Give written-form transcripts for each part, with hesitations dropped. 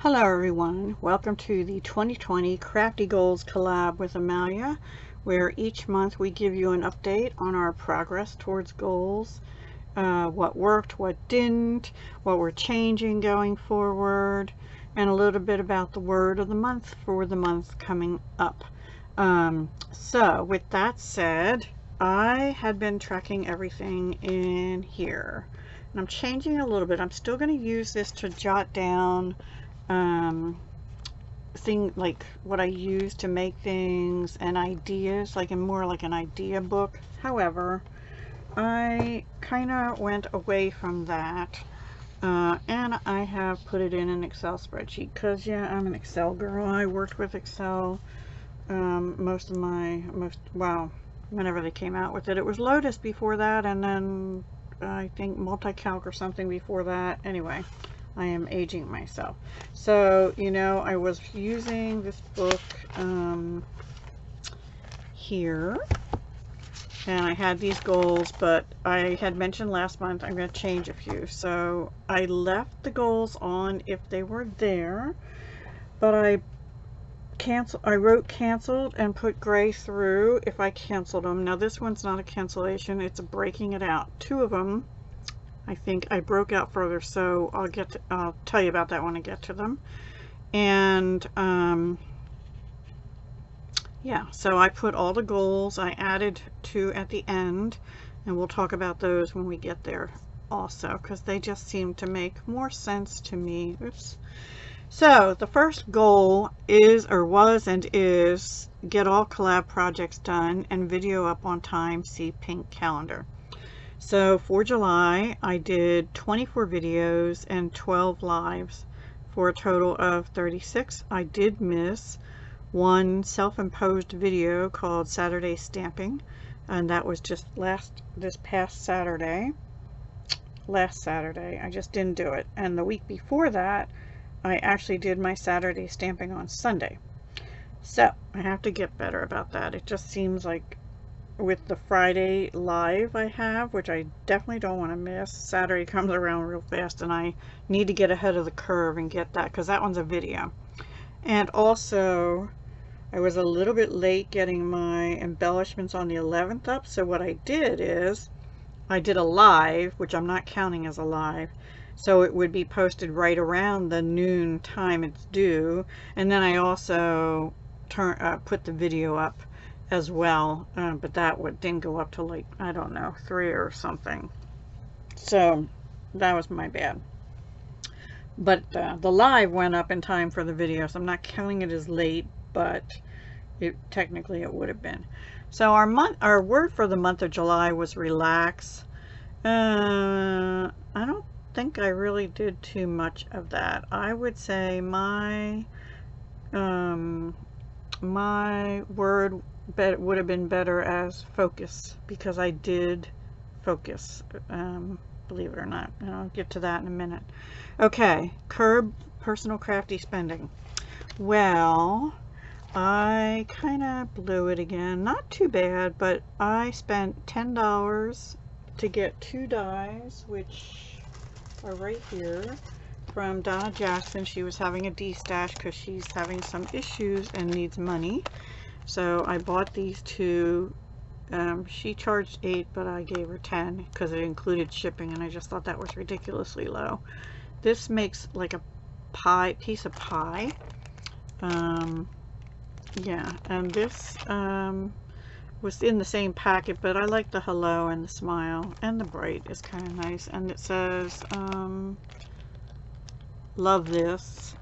Hello everyone, welcome to the 2020 Crafty Goals collab with Amalia, where each month we give you an update on our progress towards goals, what worked, what didn't, what we're changing going forward, and a little bit about the word of the month for the month coming up. So with that said, I had been tracking everything in here, and I'm changing a little bit. I'm still going to use this to jot down thing like what I use to make things and ideas, like in more like an idea book. However, I kind of went away from that, and I have put it in an Excel spreadsheet because yeah, I'm an Excel girl. I worked with Excel whenever they came out with it. It was Lotus before that, and then I think multi-calc or something before that. Anyway, I am aging myself. So, you know, I was using this book here, and I had these goals, but I had mentioned last month I'm going to change a few. So I left the goals on if they were there, but I wrote canceled and put gray through if I canceled them. Now this one's not a cancellation, it's a breaking it out. Two of them I think I broke out further, so I'll tell you about that when I get to them. And yeah, so I put all the goals. I added 2 at the end, and we'll talk about those when we get there also, because they just seem to make more sense to me. Oops. So the first goal is, or was and is, get all collab projects done and video up on time. See pink calendar. So for July, I did 24 videos and 12 lives for a total of 36. I did miss one self-imposed video called Saturday Stamping, and that was just this past Saturday. Last Saturday, I just didn't do it. And the week before that, I actually did my Saturday stamping on Sunday. So I have to get better about that. It just seems like with the Friday live I have, which I definitely don't want to miss, Saturday comes around real fast and I need to get ahead of the curve and get that, because that one's a video. And also I was a little bit late getting my embellishments on the 11th up, so what I did is I did a live, which I'm not counting as a live, so it would be posted right around the noon time it's due, and then I also put the video up as well, but that didn't go up to, like, I don't know, 3 or something. So that was my bad. But the live went up in time for the video, so I'm not counting it as late, but technically it would have been. So our word for the month of July was relax. I don't think I really did too much of that. I would say my word would have been better as focus, because I did focus, believe it or not. And I'll get to that in a minute. Okay, curb personal crafty spending. Well, I kind of blew it again. Not too bad, but I spent $10 to get 2 dies, which are right here, from Donna Jackson. She was having a D-stash because she's having some issues and needs money. So I bought these 2. She charged 8, but I gave her 10 because it included shipping, and I just thought that was ridiculously low. This makes like a piece of pie. Yeah, and this was in the same packet, but I like the hello and the smile, and the bright is kind of nice, and it says love this,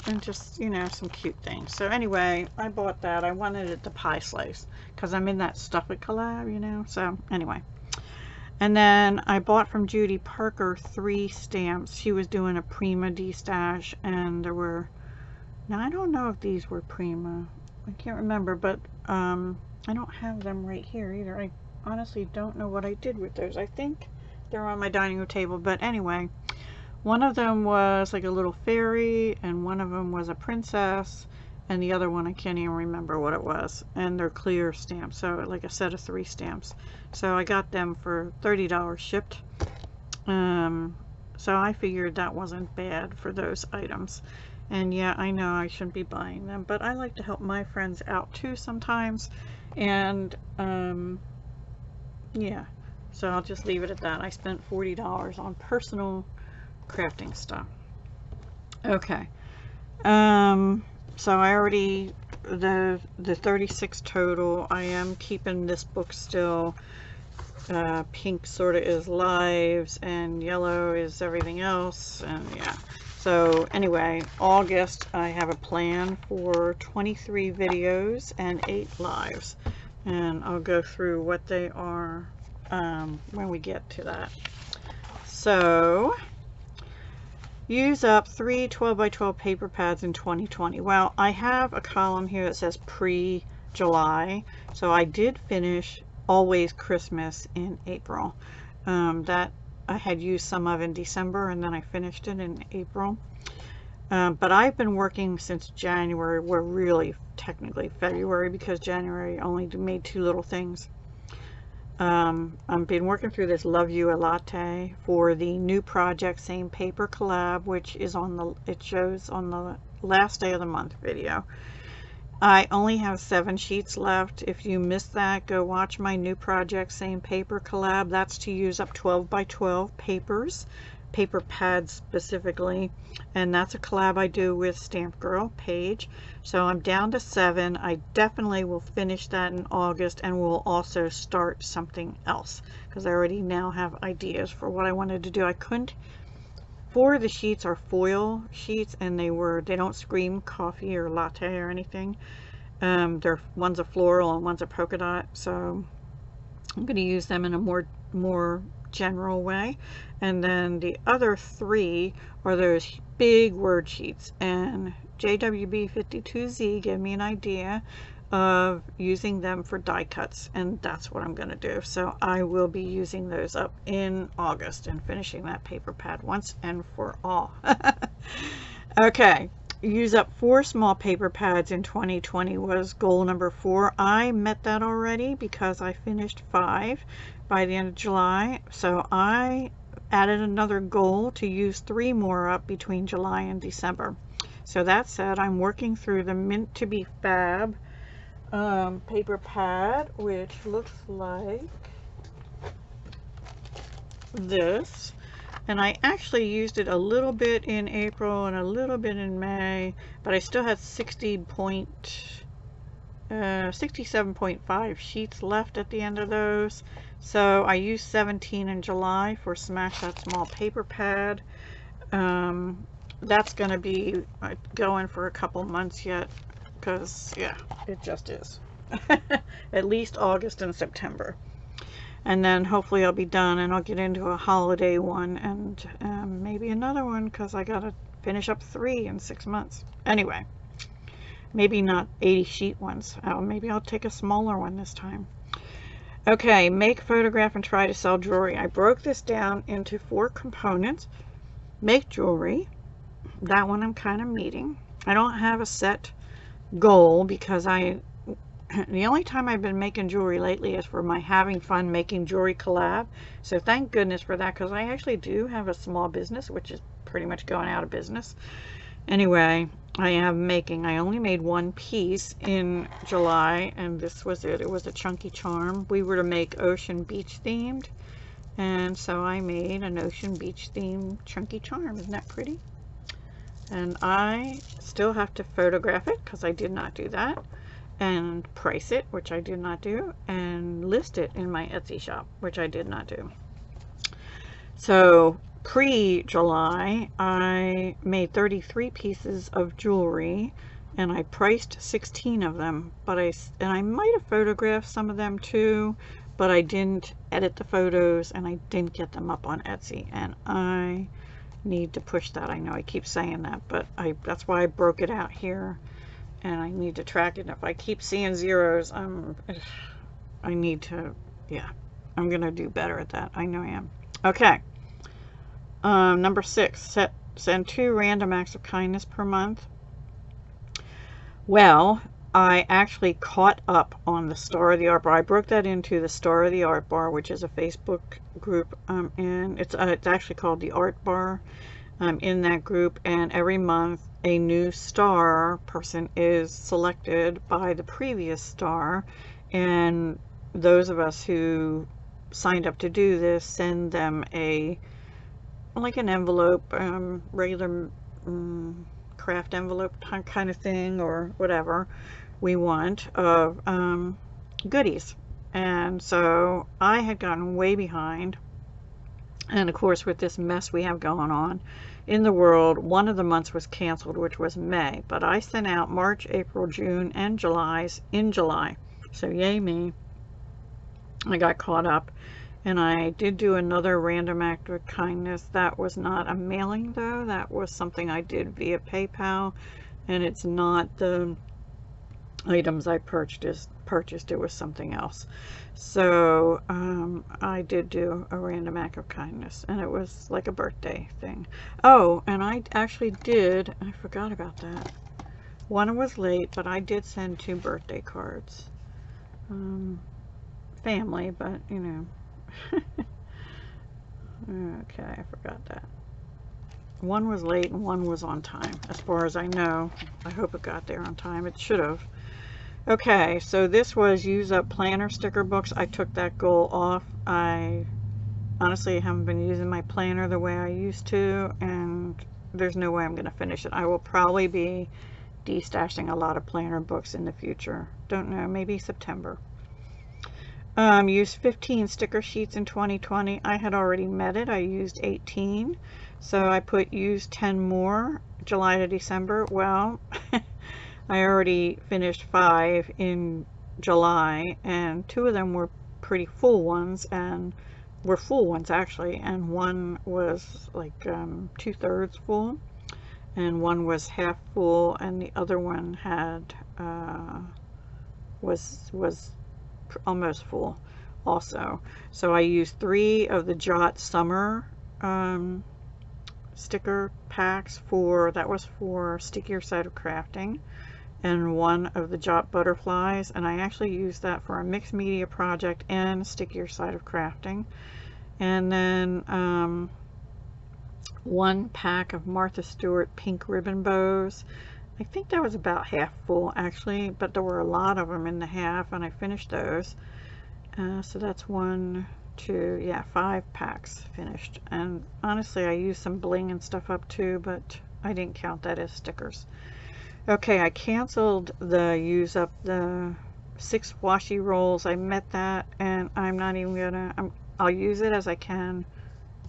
and just, you know, some cute things. So anyway, I bought that. I wanted it to pie slice because I'm in that Stuff It collab, you know. So anyway, and then I bought from Judy Parker 3 stamps. She was doing a Prima D-stash, and there were, now I don't know if these were Prima, I can't remember, but I don't have them right here either. I honestly don't know what I did with those. I think they're on my dining room table, but anyway, one of them was like a little fairy, and one of them was a princess, and the other one I can't even remember what it was. And they're clear stamps, so like a set of 3 stamps. So I got them for $30 shipped. So I figured that wasn't bad for those items. And yeah, I know I shouldn't be buying them, but I like to help my friends out too sometimes. And yeah, so I'll just leave it at that. I spent $40 on personal crafting stuff. Okay. So I already, the 36 total, I am keeping this book still. Pink sort of is lives and yellow is everything else, and yeah. So anyway, August I have a plan for 23 videos and 8 lives, and I'll go through what they are when we get to that. So use up 3 12x12 paper pads in 2020. Well, I have a column here that says pre-July, so I did finish Always Christmas in April. That I had used some of in December, and then I finished it in April. But I've been working since January, well, really technically February, because January only made 2 little things. I've been working through this Love You a Latte for the new project, Same Paper Collab, which is on the, it shows on the last day of the month video. I only have 7 sheets left. If you missed that, go watch my new project, Same Paper Collab. That's to use up 12x12 papers, paper pads specifically, and that's a collab I do with Stamp Girl Paige. So I'm down to 7. I definitely will finish that in August, and will also start something else because I already now have ideas for what I wanted to do. I couldn't. 4 of the sheets are foil sheets, and they don't scream coffee or latte or anything. One's a floral and one's a polka dot, so I'm going to use them in a more general way. And then the other 3 are those big word sheets, and JWB52Z gave me an idea of using them for die cuts, and that's what I'm going to do. So I will be using those up in August and finishing that paper pad once and for all. Okay, use up 4 small paper pads in 2020 was goal number 4. I met that already because I finished 5 by the end of July. So I added another goal to use 3 more up between July and December. So that said, I'm working through the Mint to be Fab paper pad, which looks like this, and I actually used it a little bit in April and a little bit in May, but I still had 67.5 sheets left at the end of those. So I used 17 in July for Smash That Small Paper Pad. That's going to be going for a couple months yet, because yeah, it just is. At least August and September, and then hopefully I'll be done and I'll get into a holiday one, and maybe another one, because I gotta finish up 3 in 6 months. Anyway, maybe not 80 sheet ones. Maybe I'll take a smaller one this time. Okay, make, photograph, and try to sell jewelry. I broke this down into 4 components. Make jewelry, that one I'm kind of meeting. I don't have a set goal because the only time I've been making jewelry lately is for my having fun making jewelry collab. So thank goodness for that, because I actually do have a small business, which is pretty much going out of business. Anyway, I only made 1 piece in July, and this was it. It was a chunky charm. We were to make ocean beach themed, and so I made an ocean beach themed chunky charm. Isn't that pretty? And I still have to photograph it because I did not do that, and price it, which I did not do, and list it in my Etsy shop, which I did not do. So pre-July, I made 33 pieces of jewelry, and I priced 16 of them, but I might have photographed some of them too, but I didn't edit the photos and I didn't get them up on Etsy, and I need to push that. I know I keep saying that, but that's why I broke it out here, and I need to track it. If I keep seeing zeros, I need to, yeah, I'm gonna do better at that. I know I am. Okay. Number 6, send 2 random acts of kindness per month. Well, I actually caught up on the Star of the Art Bar. I broke that into the Star of the Art Bar, which is a Facebook group, and it's actually called the Art Bar. in that group, and every month a new star person is selected by the previous star, and those of us who signed up to do this send them like an envelope, regular craft envelope kind of thing, or whatever we want of goodies. And so I had gotten way behind, and of course with this mess we have going on in the world, one of the months was canceled, which was May, but I sent out March, April, June, and July's in July. So yay me, I got caught up. And I did do another random act of kindness. That was not a mailing though, that was something I did via PayPal, and it's not the items I purchased, it was something else. So I did do a random act of kindness, and it was like a birthday thing. Oh, and I actually did, I forgot about that. One was late, but I did send 2 birthday cards. Family, but you know. Okay, I forgot that. One was late and one was on time, as far as I know. I hope it got there on time. It should have. Okay, so this was use up planner sticker books. I took that goal off. I honestly haven't been using my planner the way I used to, and there's no way I'm going to finish it. I will probably be destashing a lot of planner books in the future. Don't know, maybe September. Used 15 sticker sheets in 2020. I had already met it. I used 18. So I put use 10 more July to December. Well, I already finished 5 in July, and 2 of them were pretty full ones, and were full ones actually, and one was like 2/3 full, and one was half full, and the other one had was almost full also. So I used 3 of the Jot Summer sticker packs that was for Stickier Side of Crafting, and 1 of the Jot Butterflies, and I actually used that for a mixed media project and Stickier Side of Crafting. And then 1 pack of Martha Stewart pink ribbon bows. I think that was about half full actually, but there were a lot of them in the half, and I finished those. So that's 1, 2, yeah, 5 packs finished. And honestly, I used some bling and stuff up too, but I didn't count that as stickers. Okay, I canceled the use up the 6 washi rolls. I met that, and I'm not even gonna, I'll use it as I can,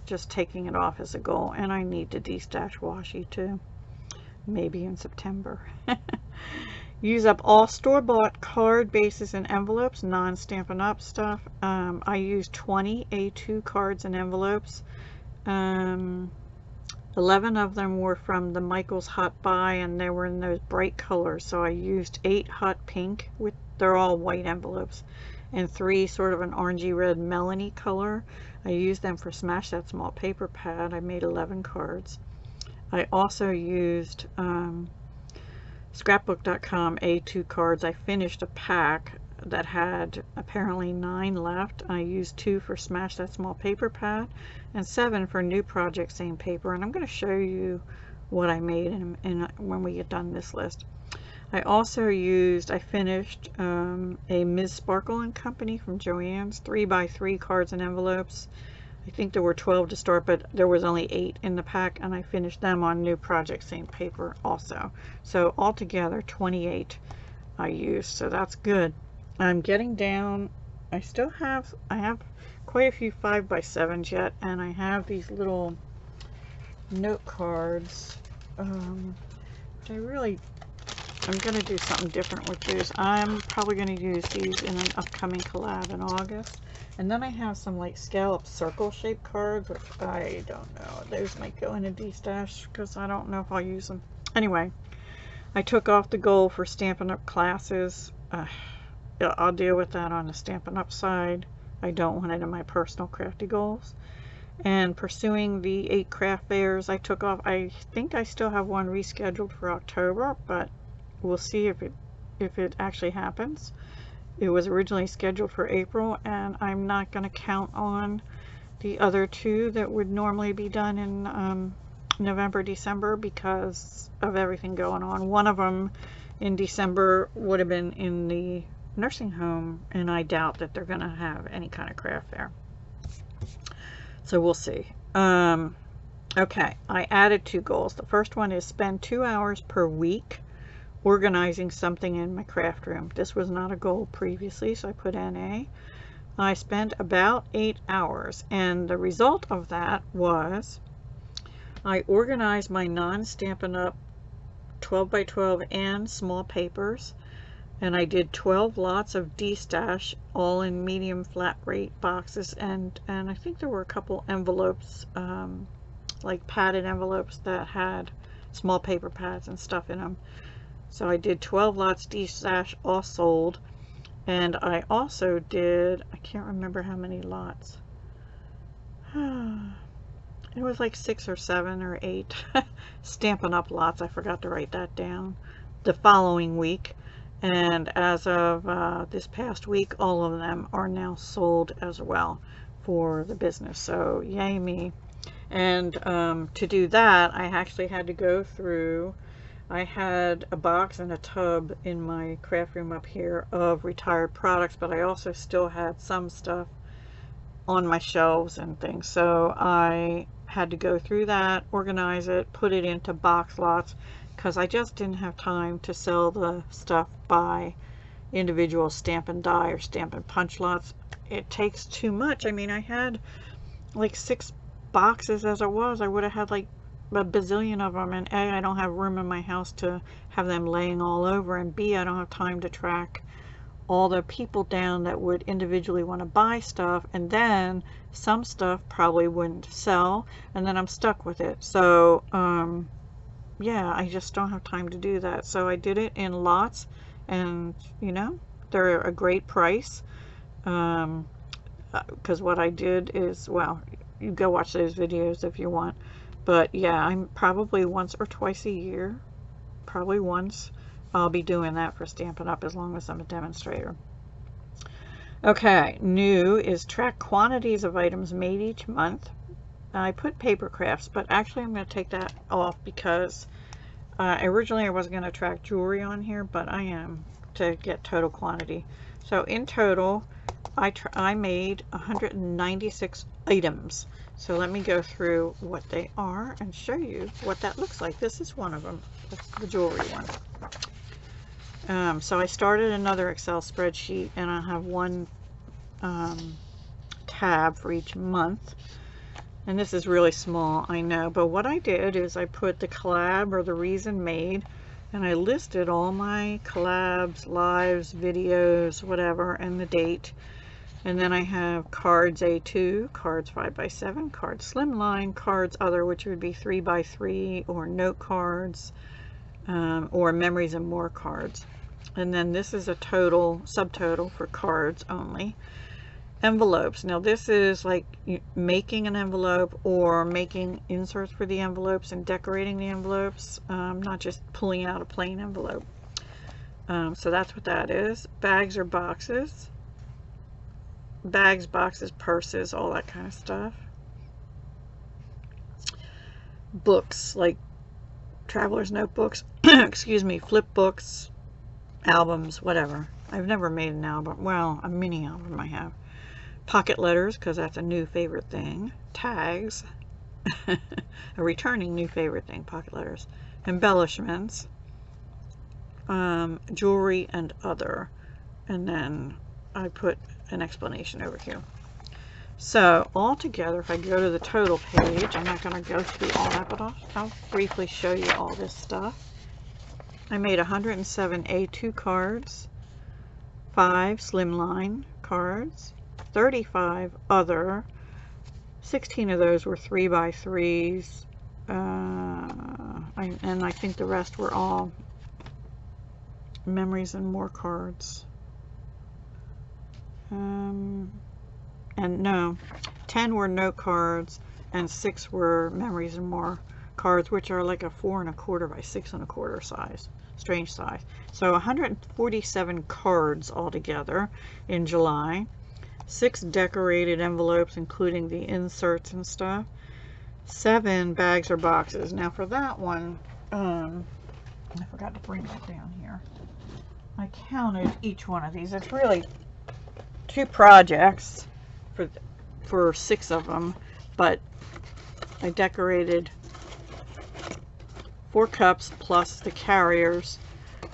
just taking it off as a goal. And I need to destash washi too, maybe in September. Use up all store-bought card bases and envelopes, non-Stampin' Up stuff. I used 20 A2 cards and envelopes. 11 of them were from the Michael's Hot Buy, and they were in those bright colors. So I used 8 hot pink, they're all white envelopes, and 3 sort of an orangey red melony color. I used them for Smash That Small Paper Pad. I made 11 cards. I also used scrapbook.com A2 cards. I finished a pack that had apparently 9 left. I used 2 for Smash That Small Paper Pad and 7 for New Project Same Paper, and I'm going to show you what I made when we get done this list. I also finished a Ms. Sparkle & Company from Joann's 3x3 cards and envelopes. I think there were 12 to start, but there was only 8 in the pack, and I finished them on New Project Same Paper also. So altogether 28 I used, so that's good. I'm getting down. I have quite a few 5x7s yet, and I have these little note cards. I'm going to do something different with these. I'm probably going to use these in an upcoming collab in August. And then I have some like scallop circle shaped cards, which I don't know. Those might go in a destash because I don't know if I'll use them. Anyway, I took off the goal for Stampin' Up classes. I'll deal with that on the Stampin' Up side. I don't want it in my personal crafty goals. And pursuing the 8 craft fairs I took off. I think I still have one rescheduled for October, but we'll see if it actually happens. It was originally scheduled for April, and I'm not going to count on the other 2 that would normally be done in November, December because of everything going on. One of them in December would have been in the nursing home, and I doubt that they're going to have any kind of craft there. So we'll see. Okay, I added 2 goals. The first one is spend 2 hours per week organizing something in my craft room. This was not a goal previously, so I put NA. I spent about 8 hours, and the result of that was I organized my non-Stampin' Up 12 by 12 and small papers, and I did 12 lots of D-stash, all in medium flat rate boxes, and I think there were a couple envelopes, like padded envelopes that had small paper pads and stuff in them. So I did 12 lots D-stash, all sold, and I also did, I can't remember how many lots. It was like 6 or 7 or 8 Stampin' Up lots. I forgot to write that down. The following week, and as of this past week, all of them are now sold as well for the business. So yay me. And to do that, I actually had to go through, I had a box and a tub in my craft room up here of retired products, but I also still had some stuff on my shelves and things. So I had to go through that, organize it, put it into box lots, because I just didn't have time to sell the stuff by individual stamp and die or stamp and punch lots. It takes too much. I mean, I had like 6 boxes as it was. I would have had like a bazillion of them, and A, I don't have room in my house to have them laying all over, and B, I don't have time to track all the people down that would individually want to buy stuff, and then some stuff probably wouldn't sell, and then I'm stuck with it. So yeah, I just don't have time to do that. So I did it in lots, and you know, they're a great price, because what I did is, well, you go watch those videos if you want, but yeah, I'm probably once or twice a year, probably once, I'll be doing that for Stampin' Up as long as I'm a demonstrator. Okay, new is track quantities of items made each month. I put paper crafts, but actually I'm going to take that off because originally I wasn't going to track jewelry on here, but I am to get total quantity. So in total, I made 196 items. So let me go through what they are and show you what that looks like. This is one of them. That's the jewelry one. So I started another Excel spreadsheet, and I have one tab for each month. And this is really small, I know, but what I did is I put the collab or the reason made, and I listed all my collabs, lives, videos, whatever, and the date. And then I have cards A2, cards 5x7, cards slimline, cards other, which would be 3x3, or note cards, or memories and more cards. And then this is a total, subtotal for cards only. Envelopes. Now this is like making an envelope or making inserts for the envelopes and decorating the envelopes, not just pulling out a plain envelope. So that's what that is. Bags or boxes. Bags, boxes, purses, all that kind of stuff. Books, like traveler's notebooks, excuse me, flip books, albums, whatever. I've never made an album. Well, a mini album I have. Pocket letters, because that's a new favorite thing. Tags, a returning new favorite thing, pocket letters. Embellishments, jewelry and other. And then I put an explanation over here. So all together, if I go to the total page, I'm not going to go through all that, but I'll briefly show you all this stuff. I made 107 A2 cards, 5 slimline cards, 35 other, 16 of those were 3x3s, and I think the rest were all memories and more cards. And no, 10 were note cards and 6 were memories and more cards, which are like a 4 1/4 by 6 1/4 size. Strange size. So 147 cards altogether in July. 6 decorated envelopes, including the inserts and stuff. 7 bags or boxes. Now for that one, I forgot to bring that down here. I counted each one of these. It's really 2 projects for 6 of them, but I decorated 4 cups plus the carriers,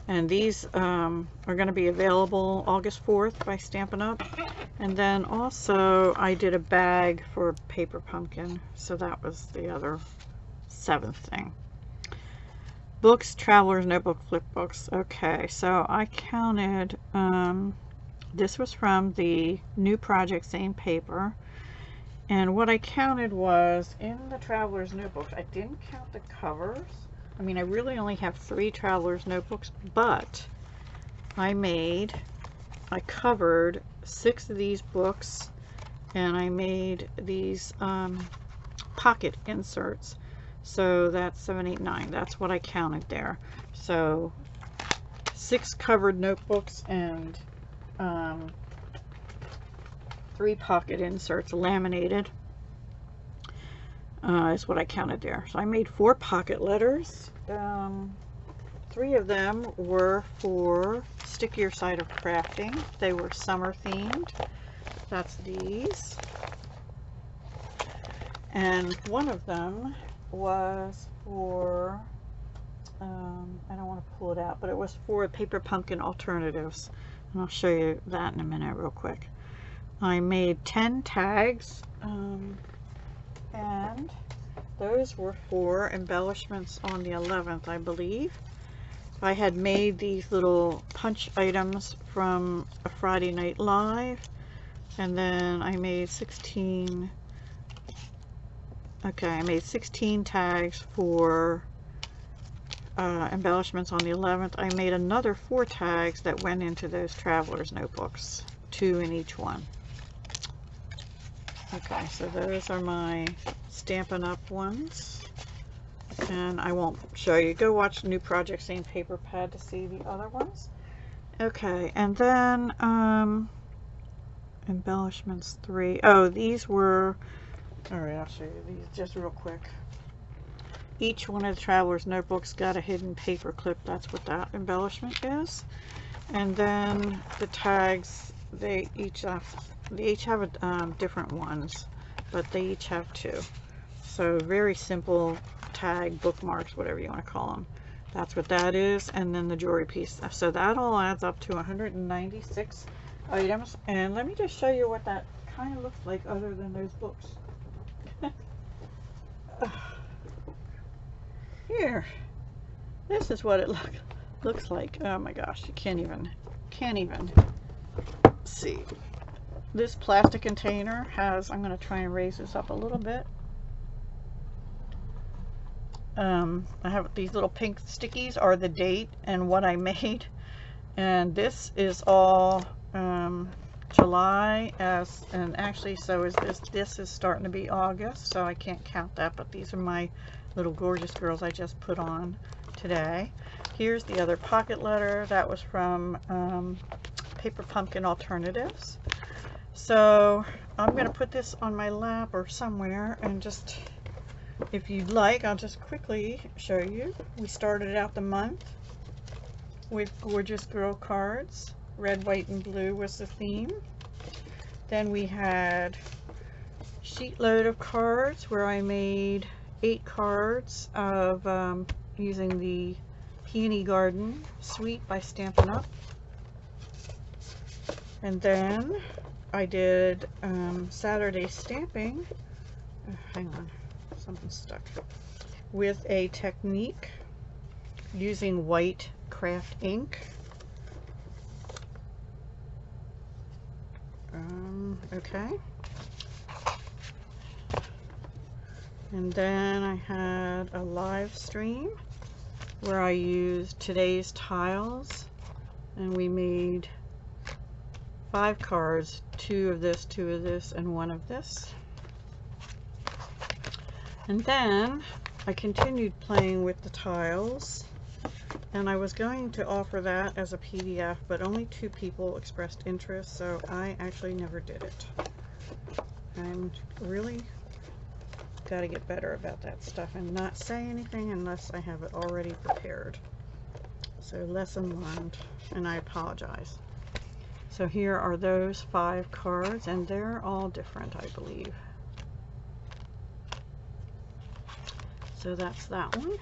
and these are going to be available August 4th by Stampin' Up. And then also I did a bag for paper pumpkin, so that was the other 7th thing. Books, Traveler's Notebook, flip books. Okay, so I counted, this was from the new project, same paper, and what I counted was, in the Traveler's Notebooks, I didn't count the covers. I mean, I really only have 3 Traveler's Notebooks, but I covered 6 of these books, and I made these pocket inserts. So that's 7, 8, 9. That's what I counted there. So 6 covered notebooks and 3 pocket inserts laminated is what I counted there. So I made 4 pocket letters. 3 of them were for stickier side of crafting. They were summer themed. That's these. And one of them was for, I don't want to pull it out, but it was for paper pumpkin alternatives. And I'll show you that in a minute real quick. I made 10 tags, and those were for embellishments on the 11th, I believe. I had made these little punch items from a Friday Night Live, and then I made 16 tags for embellishments on the 11th. I made another 4 tags that went into those Traveler's Notebooks, 2 in each one. Okay, so those are my Stampin' Up! Ones, and I won't show you. Go watch New Project Same Paper Pad to see the other ones. Okay, and then embellishments 3. Oh, these were, alright, I'll show you these just real quick. Each one of the Traveler's Notebooks got a hidden paper clip. That's what that embellishment is. And then the tags, they each have different ones, but they each have 2. So very simple tag, bookmarks, whatever you want to call them. That's what that is. And then the jewelry piece. So that all adds up to 196 items. And let me just show you what that kind of looks like other than those books. Here, this is what it looks like. Oh my gosh, you can't even see. This plastic container has, I'm going to try and raise this up a little bit. I have these little pink stickies are the date and what I made, and this is all July, and actually so is this is starting to be August, so I can't count that, but these are my little gorgeous girls I just put on today. Here's the other pocket letter that was from Paper Pumpkin Alternatives. So I'm going to put this on my lap or somewhere, and just, if you'd like, I'll just quickly show you. We started out the month with Gorgeous Girl cards. Red, white, and blue was the theme. Then we had sheet load of cards where I made 8 cards of using the Peony Garden Suite by Stampin' Up. And then I did Saturday stamping. Hang on, something's stuck. With a technique using white craft ink. Okay. And then I had a live stream where I used today's tiles, and we made 5 cards, 2 of this, 2 of this, and 1 of this. And then I continued playing with the tiles, and I was going to offer that as a PDF, but only 2 people expressed interest, so I actually never did it. I'm really Got to get better about that stuff and not say anything unless I have it already prepared. So lesson learned, and I apologize. So here are those 5 cards, and they're all different, I believe. So that's that one.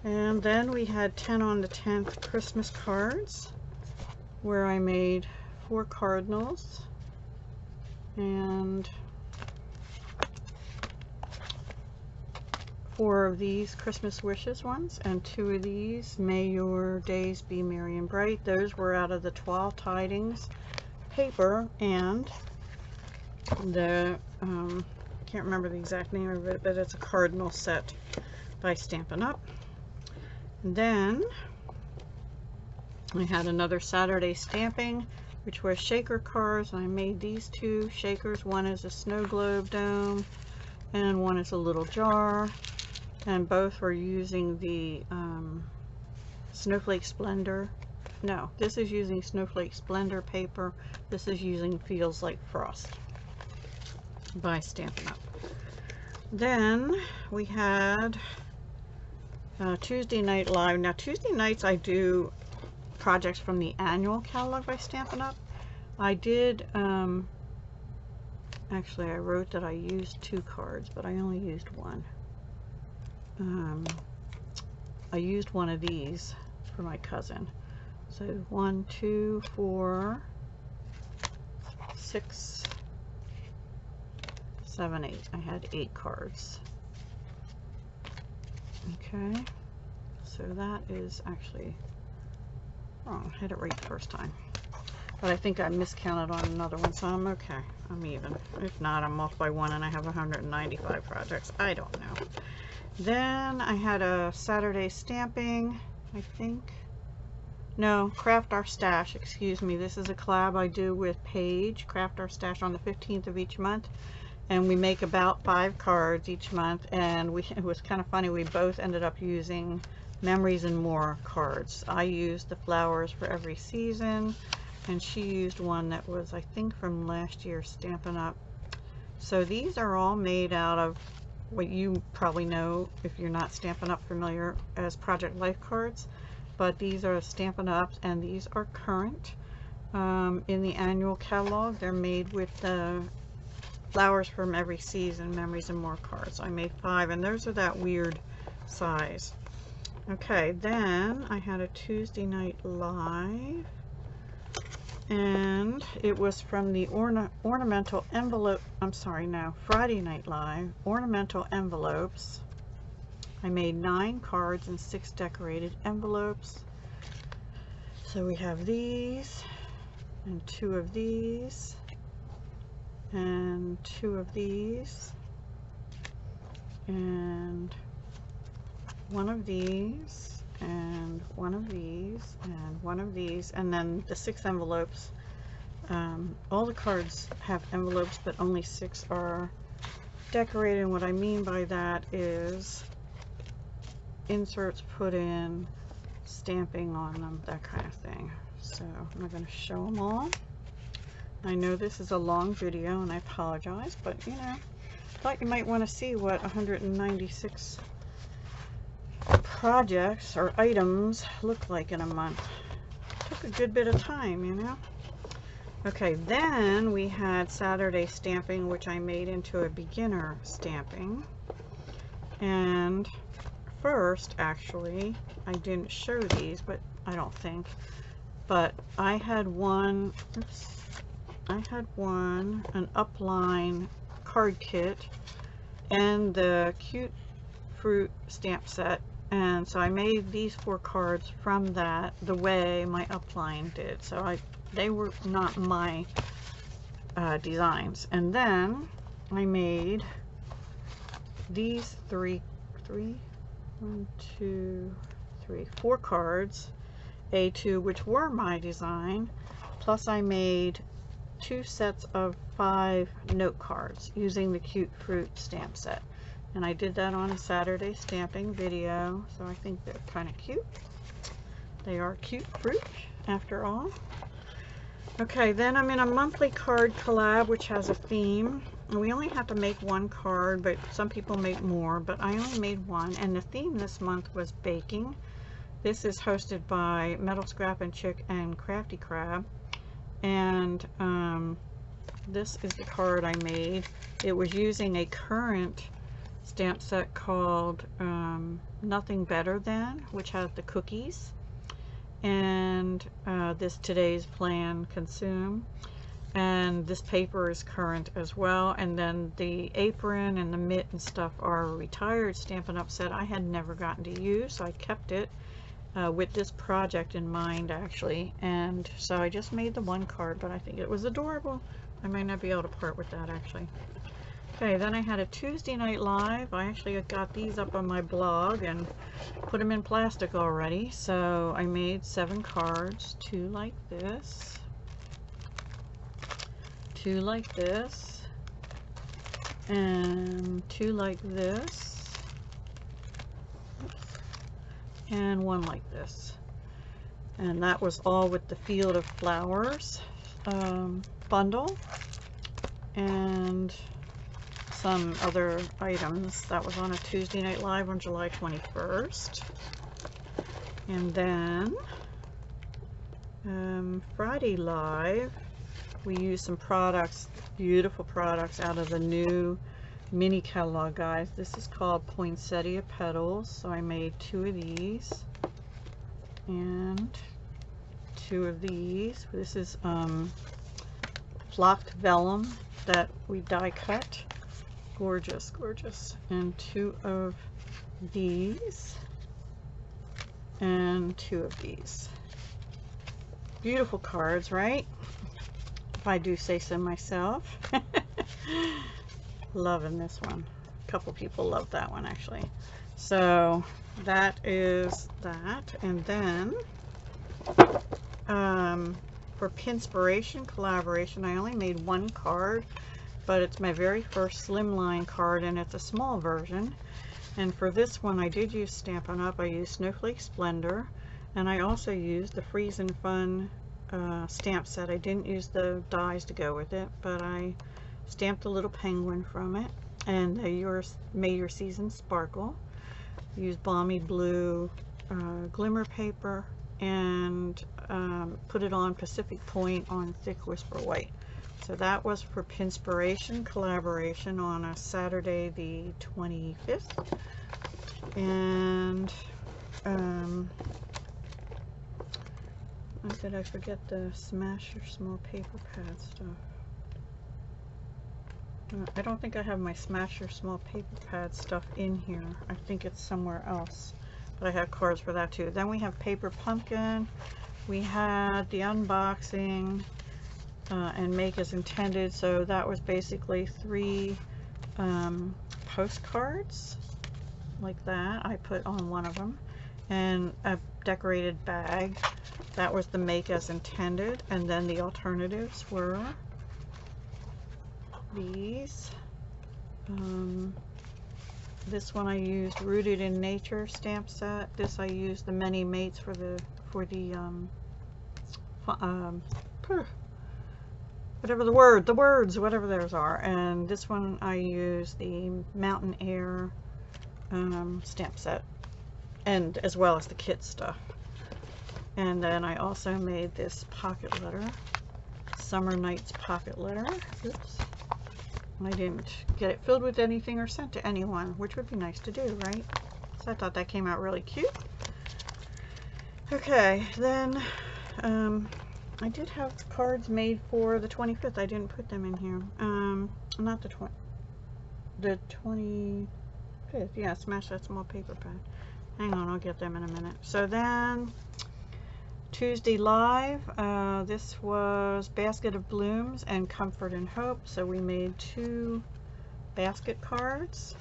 And then we had 10 on the 10th Christmas cards, where I made 4 cardinals and 4 of these Christmas wishes ones, and 2 of these may your days be merry and bright. Those were out of the 12 Tidings paper, and the can't remember the exact name of it, but it's a cardinal set by Stampin' Up. And then I had another Saturday stamping, which was shaker cards, and I made these 2 shakers. One is a snow globe dome and one is a little jar, and both were using the Snowflake Splendor. No, this is using Snowflake Splendor paper. This is using Feels Like Frost by Stampin' Up. Then we had Tuesday Night Live. Now Tuesday nights I do projects from the annual catalog by Stampin' Up. I did, actually I wrote that I used 2 cards, but I only used 1. I used one of these for my cousin. So 1, 2, 4, 6, 7, 8. I had 8 cards. Okay, so that is actually wrong. I had it right the first time, but I think I miscounted on another one, so I'm okay. I'm even. If not, I'm off by 1 and I have 195 projects. I don't know. Then I had a Saturday stamping, I think. No, Craft Our Stash, excuse me. This is a collab I do with Paige, Craft Our Stash, on the 15th of each month. And we make about 5 cards each month, and it was kind of funny, we both ended up using Memories and More cards. I used the Flowers for Every Season, and she used one that was, I think, from last year, Stampin' Up. So these are all made out of what you probably know, if you're not Stampin' Up familiar, as Project Life cards, but these are Stampin' Ups, and these are current in the annual catalog. They're made with the Flowers from Every Season, Memories and More cards. I made 5, and those are that weird size. Okay, then I had a Tuesday Night Live, and it was from the ornamental envelope, I'm sorry, no, Friday Night Live, ornamental envelopes. I made 9 cards and 6 decorated envelopes. So we have these, and 2 of these, and 2 of these, and 1 of these, and 1 of these, and 1 of these, and then the 6 envelopes. All the cards have envelopes, but only 6 are decorated, and what I mean by that is inserts put in, stamping on them, that kind of thing. So I'm not going to show them all. I know this is a long video, and I apologize, but you know, thought you might want to see what 196 projects or items look like in a month. Took a good bit of time, you know. Okay, then we had Saturday stamping, which I made into a beginner stamping. And first, actually, I didn't show these, but I don't think, but I had one, oops, I had one, an upline card kit and the Cute Fruit stamp set, and so I made these 4 cards from that the way my upline did. So they were not my designs. And then I made these 4 cards, A2, which were my design, plus I made 2 sets of 5 note cards using the Cute Fruit stamp set. And I did that on a Saturday stamping video, so I think they're kind of cute. They are cute fruit, after all. Okay, then I'm in a monthly card collab, which has a theme. And we only have to make one card, but some people make more, but I only made one. And the theme this month was baking. This is hosted by Metal Scrap and Chick and Crafty Crab. And this is the card I made. It was using a current stamp set called Nothing Better Than, which has the cookies, and this Today's Plan Consume, and this paper is current as well. And then the apron and the mitt and stuff are a retired Stampin' Up! Set I had never gotten to use, so I kept it with this project in mind, actually. And so I just made the one card, but I think it was adorable. I might not be able to part with that, actually. Okay, then I had a Tuesday night live. I actually got these up on my blog and put them in plastic already. So I made 7 cards, 2 like this, 2 like this, and 2 like this, and 1 like this. And that was all with the Field of Flowers bundle and some other items. That was on a Tuesday night live on July 21st. And then Friday live, we used some products, beautiful products out of the new mini catalog, guys. This is called Poinsettia Petals. So I made 2 of these and 2 of these. This is flocked vellum that we die cut. Gorgeous, gorgeous. And 2 of these and 2 of these. Beautiful cards, right? If I do say so myself. Loving this one. A couple people love that one, actually. So that is that. And then for Pinspiration Collaboration, I only made 1 card, but it's my very first slimline card, and it's a small version. And for this one, I did use Stampin' Up! I used Snowflake Splendor, and I also used the Freeze and Fun stamp set. I didn't use the dies to go with it, but I stamped a little penguin from it, and yours May Your Season Sparkle. Used Balmy Blue glimmer paper, and put it on Pacific Point on thick Whisper White. So that was for Pinspiration Collaboration on a Saturday the 25th. And did I forget the Smash Your Small Paper Pad stuff? I don't think I have my Smash Your Small Paper Pad stuff in here. I think it's somewhere else, but I have cards for that too. Then we have Paper Pumpkin. We had the unboxing and Make as Intended. So that was basically 3 postcards like that. I put on one of them, and a decorated bag. That was the Make as Intended. And then the alternatives were these. This one I used Rooted in Nature stamp set. This I used the Many Mates for the whatever the words, whatever those are. And this one I used the Mountain Air stamp set, and as well as the kit stuff. And then I also made this pocket letter, Summer Nights pocket letter. Oops. I didn't get it filled with anything or sent to anyone, which would be nice to do, right? So I thought that came out really cute. Okay, then I did have cards made for the 25th. I didn't put them in here. Not the 25th. Yeah, Smash That Small Paper Pad. Hang on, I'll get them in a minute. So then Tuesday live, this was Basket of Blooms and Comfort and Hope. So we made 2 basket cards,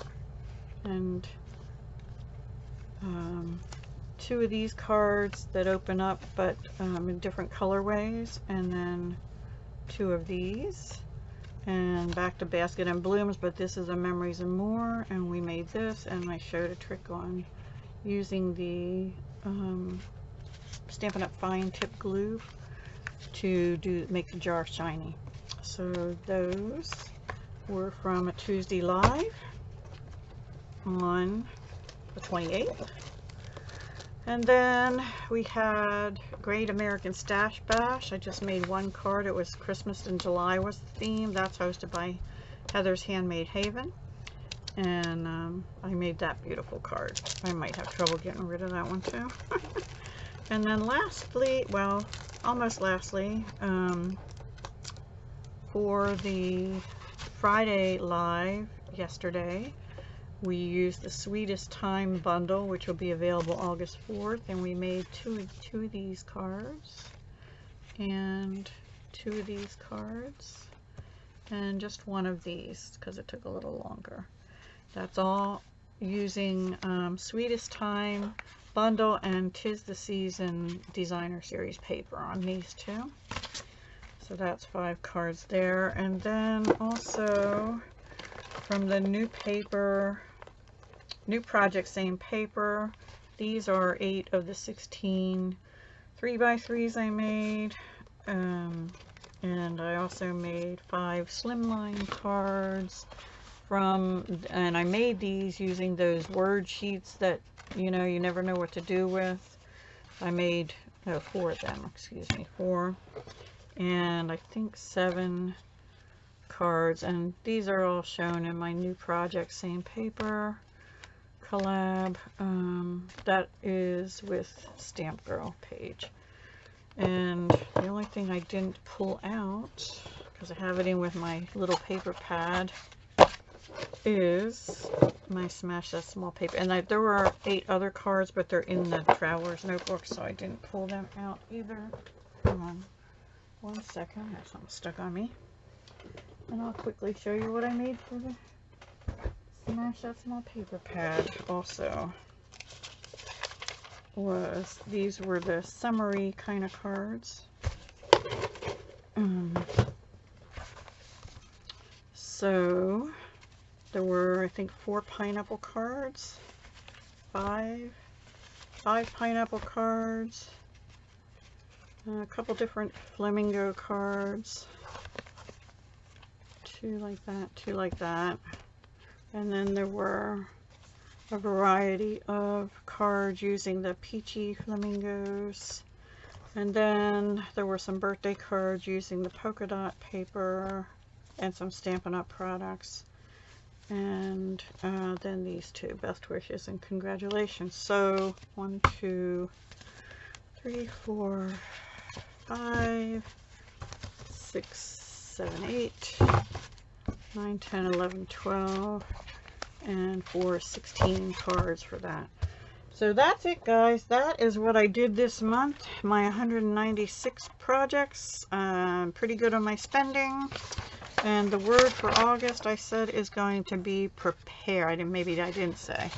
and 2 of these cards that open up, but in different colorways, and then 2 of these, and back to Basket and Blooms, but this is a Memories and More, and we made this, and I showed a trick on using the Stampin' Up! Fine Tip Glue to make the jar shiny. So those were from a Tuesday Live on the 28th. And then we had Great American Stash Bash. I just made one card. It was Christmas in July was the theme. That's hosted by Heather's Handmade Haven. And I made that beautiful card. I might have trouble getting rid of that one too. And then lastly, well, almost lastly, for the Friday Live yesterday, we used the Sweetest Time bundle, which will be available August 4th, and we made two of these cards, and 2 of these cards, and just 1 of these, because it took a little longer. That's all using Sweetest Time bundle and 'Tis the Season Designer Series paper on these 2. So that's 5 cards there. And then also from the new paper, new project, same paper, these are 8 of the 16 3x3s I made. And I also made 5 slimline cards and I made these using those word sheets that, you know, you never know what to do with. I made 4 of them, excuse me, 4, and I think 7 cards, and these are all shown in my new project, same paper, collab. That is with Stamp Girl page. And the only thing I didn't pull out, because I have it in with my little paper pad, is my Smash That Small Paper. And there were 8 other cards, but they're in the Traveler's Notebook, so I didn't pull them out either. Hang on 1 second, I have something stuck on me. And I'll quickly show you what I made for the Smash That Small Paper pad. Also, these were the summery kind of cards. So there were, I think, 4 pineapple cards, 5 pineapple cards, a couple different flamingo cards, 2 like that, 2 like that, and then there were a variety of cards using the peachy flamingos, and then there were some birthday cards using the polka dot paper and some Stampin' Up! Products. And then these 2, best wishes and congratulations. So 1, 2, 3, 4, 5, 6, 7, 8, 9, 10, 11, 12, and 16 cards for that. So that's it, guys. That is what I did this month. My 196 projects. Pretty good on my spending. And the word for August, I said, is going to be prepare. Maybe I didn't say.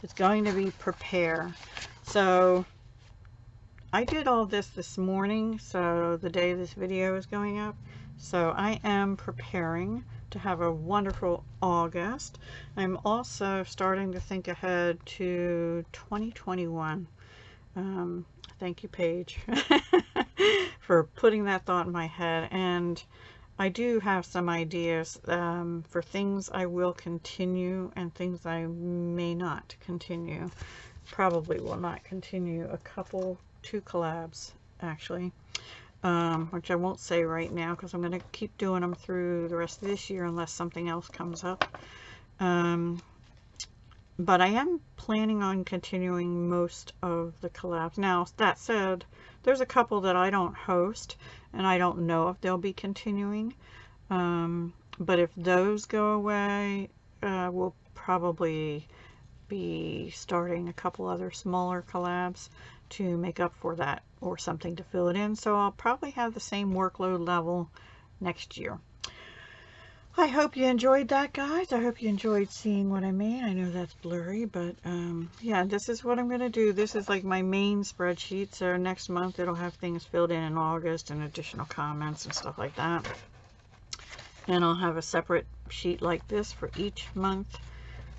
It's going to be prepare. So I did all this morning, so the day this video is going up. So I am preparing to have a wonderful August. I'm also starting to think ahead to 2021. Thank you, Paige, for putting that thought in my head. And I do have some ideas for things I will continue and things I may not continue. Probably will not continue. 2 collabs, actually, which I won't say right now because I'm going to keep doing them through the rest of this year unless something else comes up. But I am planning on continuing most of the collabs. Now, that said, there's a couple that I don't host, and I don't know if they'll be continuing. But if those go away, we'll probably be starting a couple other smaller collabs to make up for that, or something to fill it in. So I'll probably have the same workload level next year. I hope you enjoyed that, guys. I hope you enjoyed seeing what I made. I know that's blurry, but yeah, this is what I'm going to do. This is like my main spreadsheet. So next month it'll have things filled in August and additional comments and stuff like that. And I'll have a separate sheet like this for each month.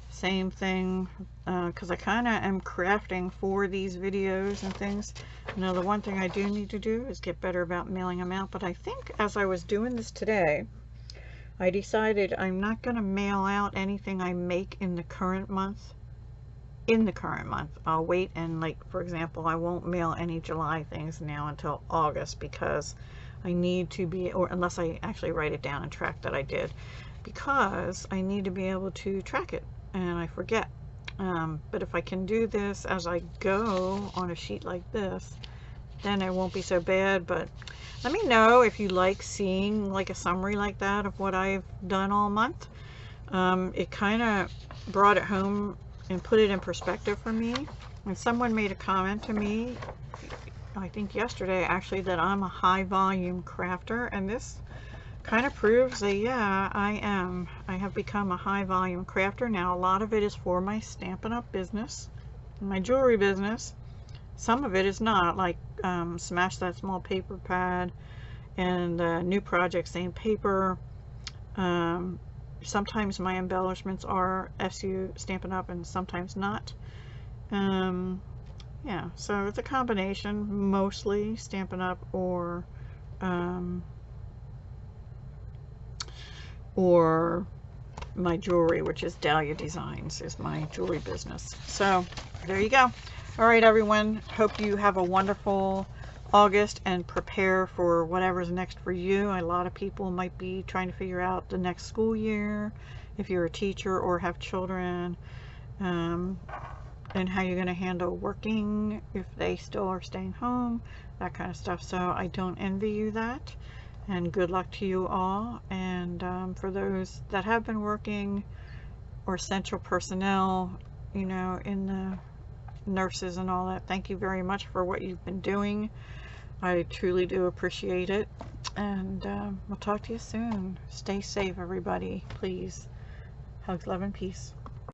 Same thing, because I kind of am crafting for these videos and things. Now, the one thing I do need to do is get better about mailing them out. But I think as I was doing this today, I decided I'm not going to mail out anything I make in the current month. I'll wait, and like, for example, I won't mail any July things now until August, because I need to be, or unless I actually write it down and track that I did, because I need to be able to track it, and I forget. But if I can do this as I go on a sheet like this, then it won't be so bad. But let me know if you like seeing like a summary like that of what I've done all month. It kind of brought it home and put it in perspective for me. And someone made a comment to me, I think yesterday actually, that I'm a high volume crafter, and this kind of proves that, yeah, I am. I have become a high volume crafter. Now, a lot of it is for my Stampin' Up! Business, my jewelry business. Some of it is not, like Smash That Small Paper Pad and new project, same paper. Sometimes my embellishments are SU Stampin' Up! And sometimes not. Yeah, so it's a combination, mostly Stampin' Up! Or my jewelry, which is Dahlia Designs, is my jewelry business. So there you go. All right, everyone, hope you have a wonderful August and prepare for whatever's next for you. A lot of people might be trying to figure out the next school year, if you're a teacher or have children, and how you're going to handle working if they still are staying home, that kind of stuff. So I don't envy you that, and good luck to you all. And for those that have been working, or essential personnel, you know, in the nurses and all that, thank you very much for what you've been doing. I truly do appreciate it. And we'll talk to you soon. Stay safe, everybody, please. Hugs, love, and peace.